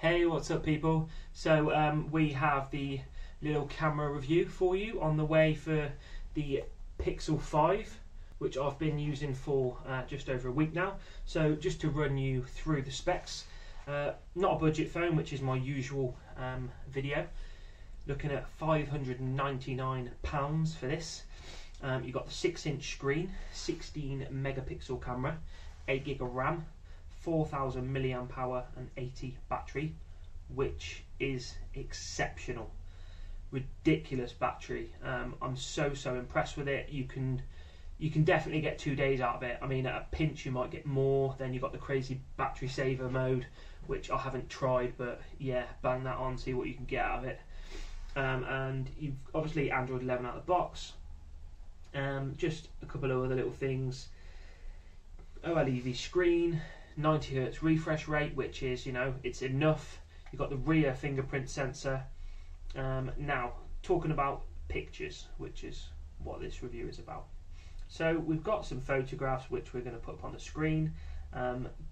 Hey, what's up people? So we have the little camera review for you on the way for the Pixel 5, which I've been using for just over a week now. So just to run you through the specs, not a budget phone, which is my usual video. Looking at £599 for this. You've got the 6-inch screen, 16 megapixel camera, 8 gig of RAM, 4,000 milliamp hour and 80 battery, which is exceptional. Ridiculous battery. I'm so impressed with it. You can definitely get 2 days out of it. I mean, at a pinch you might get more. Then you've got the crazy battery saver mode, which I haven't tried, but yeah, bang that on, see what you can get out of it. And you've obviously Android 11 out of the box. Just a couple of other little things. OLED screen, 90Hz refresh rate, which is, you know, it's enough. You've got the rear fingerprint sensor. Now, talking about pictures, which is what this review is about. So we've got some photographs which we're going to put up on the screen.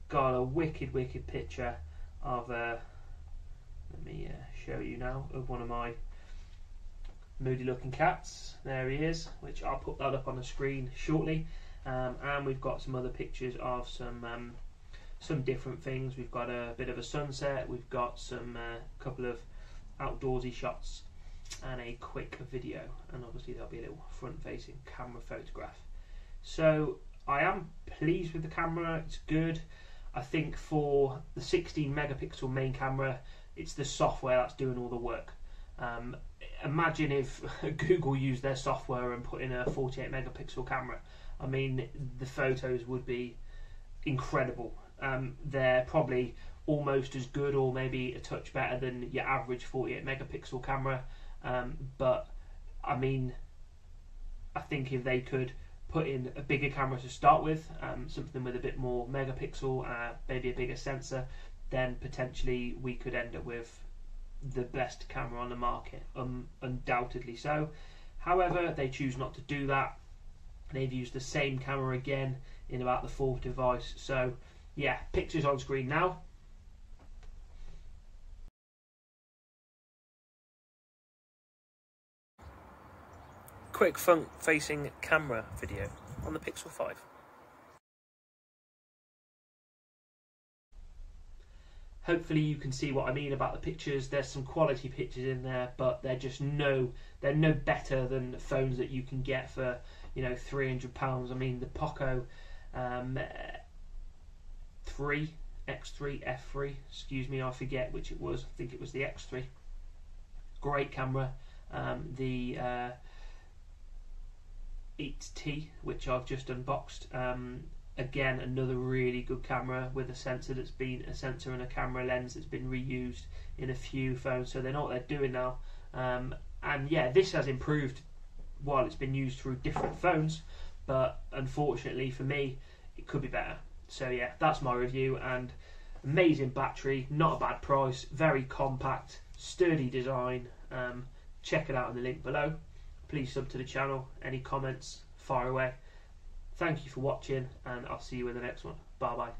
Got a wicked picture of, let me show you now, of one of my moody looking cats. There he is, which I'll put that up on the screen shortly. And we've got some other pictures of some different things. We've got a bit of a sunset, we've got some couple of outdoorsy shots and a quick video, and obviously there'll be a little front facing camera photograph. So I am pleased with the camera, it's good. I think for the 16 megapixel main camera, it's the software that's doing all the work. Imagine if Google used their software and put in a 48 megapixel camera. I mean, the photos would be incredible. They're probably almost as good or maybe a touch better than your average 48 megapixel camera, but I mean, I think if they could put in a bigger camera to start with, something with a bit more megapixel, maybe a bigger sensor, then potentially we could end up with the best camera on the market, undoubtedly so. However, they choose not to do that. They've used the same camera again in about the fourth device. So yeah, pictures on screen now. Quick front-facing camera video on the Pixel 5. Hopefully you can see what I mean about the pictures. There's some quality pictures in there, but they're no better than phones that you can get for, you know, £300. I mean, the Poco F3, excuse me, I forget which it was. I think it was the X3. Great camera. The 8T, which I've just unboxed. Again, another really good camera with a sensor and a camera lens that's been reused in a few phones, so they know what they're doing now. And yeah, this has improved while it's been used through different phones, but unfortunately for me, it could be better. So yeah, that's my review, and amazing battery, not a bad price, very compact, sturdy design. Check it out in the link below. Please sub to the channel. Any comments, fire away. Thank you for watching, and I'll see you in the next one. Bye bye.